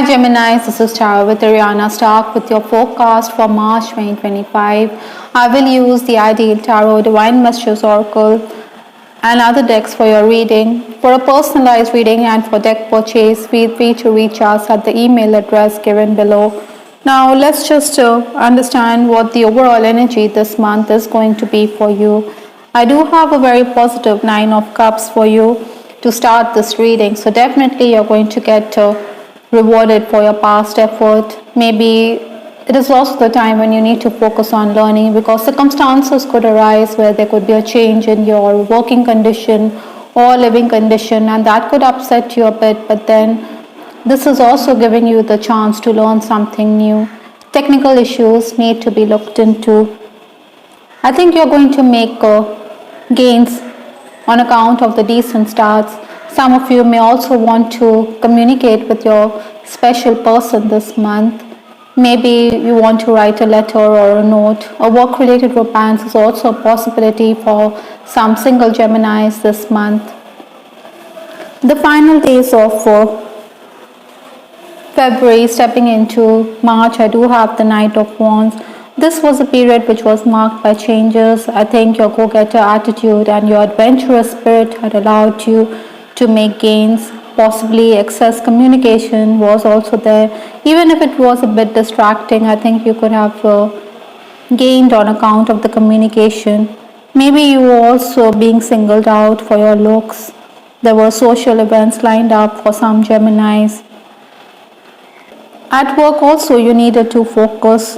Hi Gemini, this is Tara with Ariana. Start with your forecast for March 2025. I will use the Ideal Tarot, Divine Messages Oracle, and other decks for your reading. For a personalized reading and for deck purchase, feel free to reach us at the email address given below. Now let's just understand what the overall energy this month is going to be for you. I do have a very positive Nine of Cups for you to start this reading. So definitely you're going to get rewarded for your past effort. Maybe it is also the time when you need to focus on learning, because circumstances could arise where there could be a change in your working condition or living condition, and that could upset you a bit, but then this is also giving you the chance to learn something new. Technical issues need to be looked into. I think you're going to make gains on account of the decent starts. Some of you may also want to communicate with your special person this month. Maybe you want to write a letter or a note. A work-related romance is also a possibility for some single Geminis this month. The final days of February stepping into March, I do have the Knight of Wands. This was a period which was marked by changes. I think your go-getter attitude and your adventurous spirit had allowed you to make gains. Possibly excess communication was also there. Even if it was a bit distracting, I think you could have gained on account of the communication. Maybe you were also being singled out for your looks. There were social events lined up for some Geminis. At work also you needed to focus.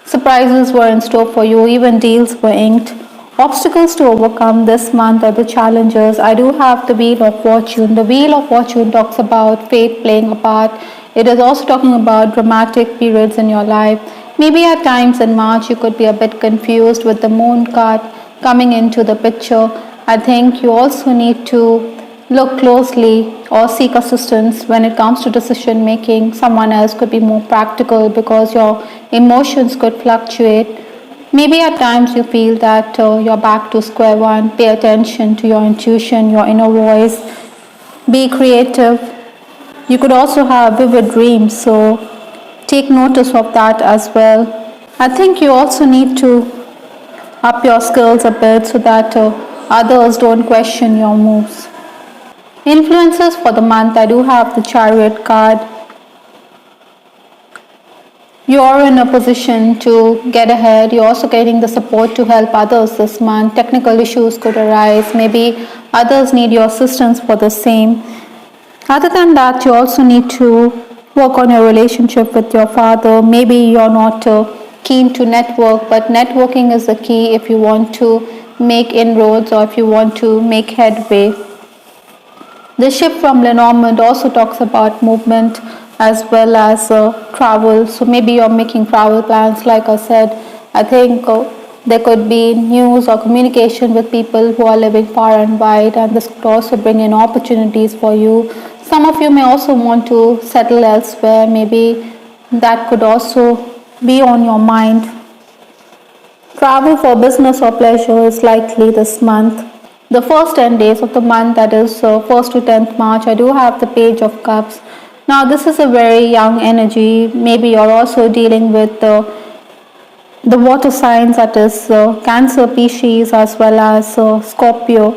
Surprises were in store for you, even deals were inked. Obstacles to overcome this month are the challenges. I do have the Wheel of Fortune. The Wheel of Fortune talks about fate playing a part. It is also talking about dramatic periods in your life. Maybe at times in March you could be a bit confused with the Moon card coming into the picture. I think you also need to look closely or seek assistance when it comes to decision making. Someone else could be more practical because your emotions could fluctuate. Maybe at times you feel that you're back to square one. Pay attention to your intuition, your inner voice. Be creative. You could also have vivid dreams, so take notice of that as well. I think you also need to up your skills a bit so that others don't question your moves. Influences for the month, I do have the Chariot card. You're in a position to get ahead. You're also getting the support to help others this month. Technical issues could arise. Maybe others need your assistance for the same. Other than that, you also need to work on your relationship with your father. Maybe you're not keen to network, but networking is the key if you want to make inroads or if you want to make headway. The ship from Lenormand also talks about movement as well as travel. So maybe you're making travel plans. Like I said, I think there could be news or communication with people who are living far and wide, and this could also bring in opportunities for you. Some of you may also want to settle elsewhere. Maybe that could also be on your mind. Travel for business or pleasure is likely this month. The first 10 days of the month, that is 1st to 10th March, I do have the Page of Cups. Now this is a very young energy. Maybe you're also dealing with the water signs, that is Cancer, Pisces as well as Scorpio.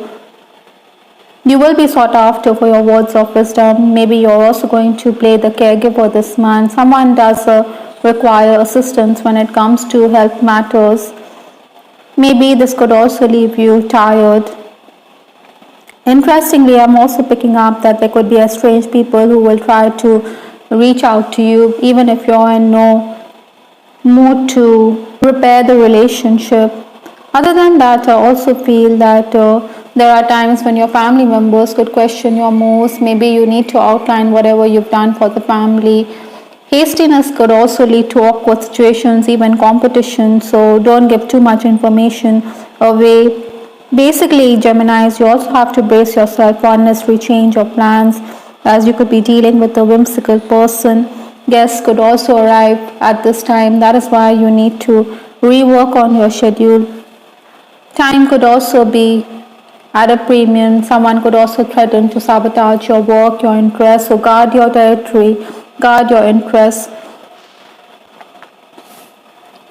You will be sought after for your words of wisdom. Maybe you're also going to play the caregiver this month. Someone does require assistance when it comes to health matters. Maybe this could also leave you tired. Interestingly, I'm also picking up that there could be strange people who will try to reach out to you, even if you're in no mood to repair the relationship. Other than that, I also feel that there are times when your family members could question your moves. Maybe you need to outline whatever you've done for the family. Hastiness could also lead to awkward situations, even competition, so don't give too much information away. Basically, Geminis, you also have to brace yourself for unnecessary change of plans, as you could be dealing with a whimsical person. Guests could also arrive at this time. That is why you need to rework on your schedule. Time could also be at a premium. Someone could also threaten to sabotage your work, your interests, so guard your territory. guard your interests.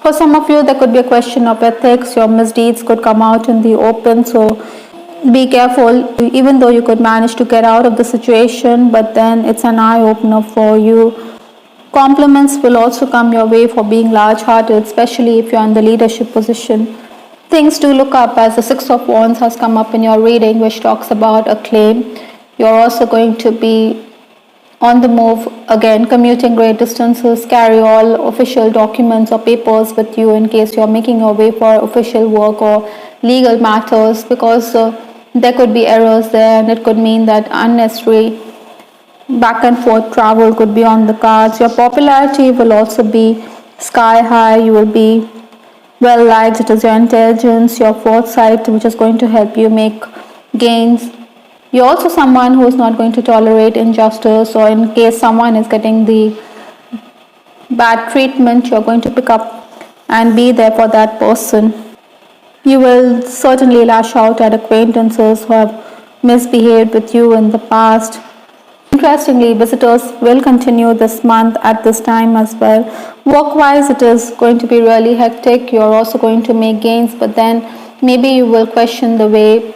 For some of you, there could be a question of ethics. Your misdeeds could come out in the open, so be careful. Even though you could manage to get out of the situation, but then it's an eye opener for you. Compliments will also come your way for being large hearted, especially if you're in the leadership position. Things to look up, as the Six of Wands has come up in your reading, which talks about acclaim. You're also going to be on the move, again commuting great distances. Carry all official documents or papers with you in case you're making your way for official work or legal matters, because there could be errors there, and it could mean that unnecessary back and forth travel could be on the cards. Your popularity will also be sky high. You will be well liked. It is your intelligence, your foresight, which is going to help you make gains. You're also someone who is not going to tolerate injustice, or in case someone is getting the bad treatment, you're going to pick up and be there for that person. You will certainly lash out at acquaintances who have misbehaved with you in the past. Interestingly, visitors will continue this month at this time as well. Work-wise, it is going to be really hectic. You're also going to make gains, but then maybe you will question the way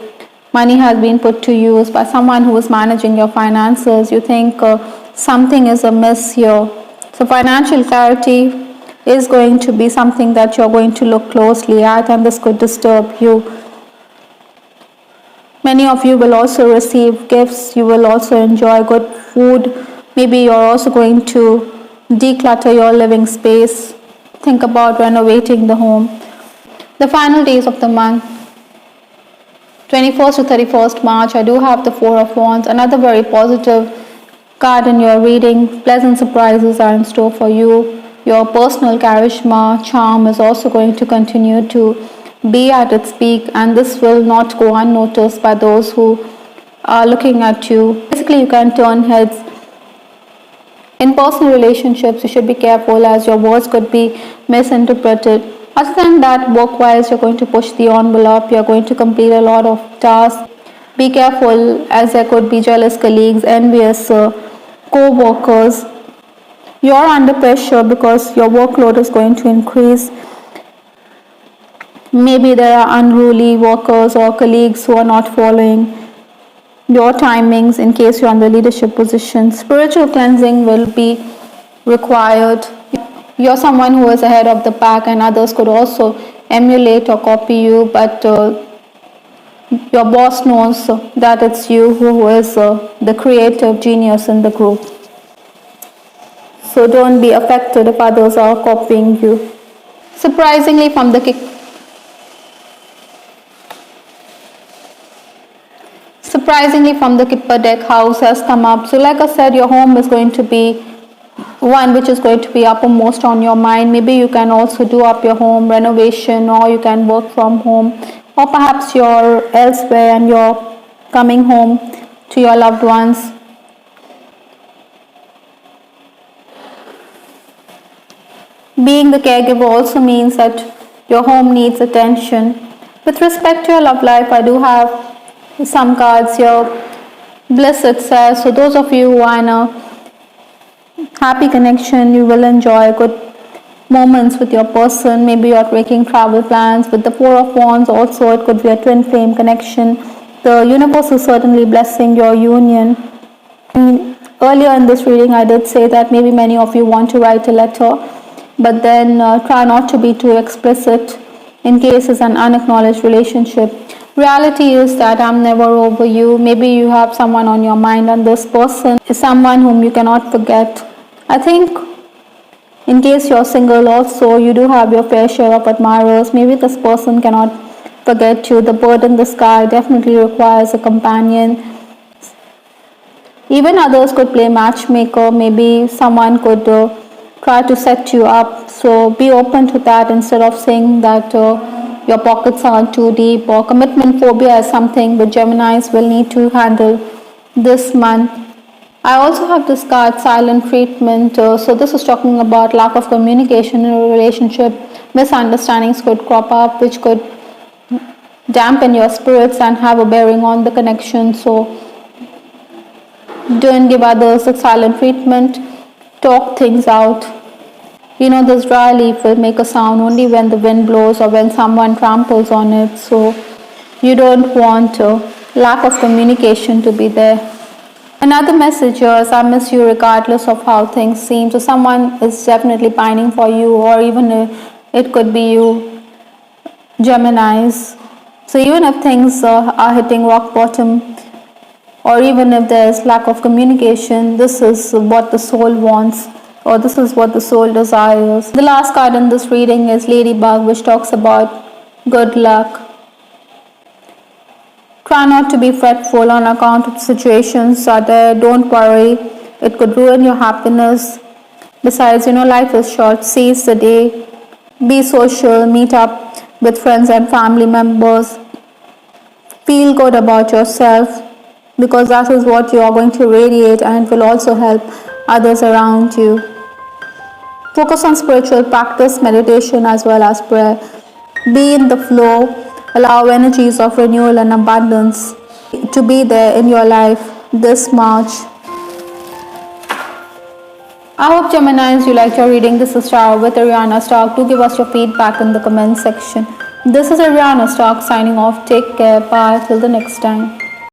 money has been put to use by someone who is managing your finances. You think something is amiss here. So financial clarity is going to be something that you're going to look closely at, and this could disturb you. Many of you will also receive gifts. You will also enjoy good food. Maybe you're also going to declutter your living space. Think about renovating the home. The final days of the month, 21st to 31st March, I do have the Four of Wands, another very positive card in your reading. Pleasant surprises are in store for you. Your personal charisma, charm is also going to continue to be at its peak, and this will not go unnoticed by those who are looking at you. Basically, you can turn heads. In personal relationships, you should be careful, as your words could be misinterpreted. Other than that, work-wise, you're going to push the envelope. You're going to complete a lot of tasks. Be careful, as there could be jealous colleagues, envious co-workers. You're under pressure because your workload is going to increase. Maybe there are unruly workers or colleagues who are not following your timings in case you're in the leadership position. Spiritual cleansing will be required. You're someone who is ahead of the pack, and others could also emulate or copy you, but your boss knows that it's you who is the creative genius in the group. So don't be affected if others are copying you. Surprisingly, from the Kipper deck, house has come up. So like I said, your home is going to be one which is going to be uppermost on your mind. Maybe you can also do up your home renovation, or you can work from home, or perhaps you're elsewhere and you're coming home to your loved ones. Being the caregiver also means that your home needs attention. With respect to your love life, I do have some cards here. Bliss, it says. So those of you who are in a happy connection, you will enjoy good moments with your person. Maybe you're making travel plans. With the Four of Wands also, it could be a twin flame connection. The universe is certainly blessing your union. Earlier in this reading, I did say that maybe many of you want to write a letter, but then try not to be too explicit in case it's an unacknowledged relationship. Reality is that I'm never over you. Maybe you have someone on your mind, and this person is someone whom you cannot forget. I think in case you're single also, you do have your fair share of admirers. Maybe this person cannot forget you. The bird in the sky definitely requires a companion. Even others could play matchmaker. Maybe someone could try to set you up. So be open to that instead of saying that your pockets are too deep, or commitment phobia is something which Geminis will need to handle this month. I also have this card, silent treatment. So this is talking about lack of communication in a relationship. Misunderstandings could crop up, which could dampen your spirits and have a bearing on the connection. So don't give others a silent treatment. talk things out. You know, this dry leaf will make a sound only when the wind blows or when someone tramples on it. So you don't want a lack of communication to be there. Another message here is I miss you regardless of how things seem. So someone is definitely pining for you, or even it could be you, Geminis. So even if things are hitting rock bottom, or even if there's lack of communication, this is what the soul wants, or this is what the soul desires. The last card in this reading is Ladybug, which talks about good luck. Try not to be fretful on account of situations are there. Don't worry, it could ruin your happiness. Besides, life is short. Seize the day. Be social. Meet up with friends and family members. Feel good about yourself, because that is what you are going to radiate, and it will also help others around you. Focus on spiritual practice, meditation, as well as prayer. Be in the flow. Allow energies of renewal and abundance to be there in your life this March. I hope, Geminis, you liked your reading. This is Tarot with Ariana Stark. Do give us your feedback in the comment section. This is Ariana Stark signing off. Take care. Bye. Till the next time.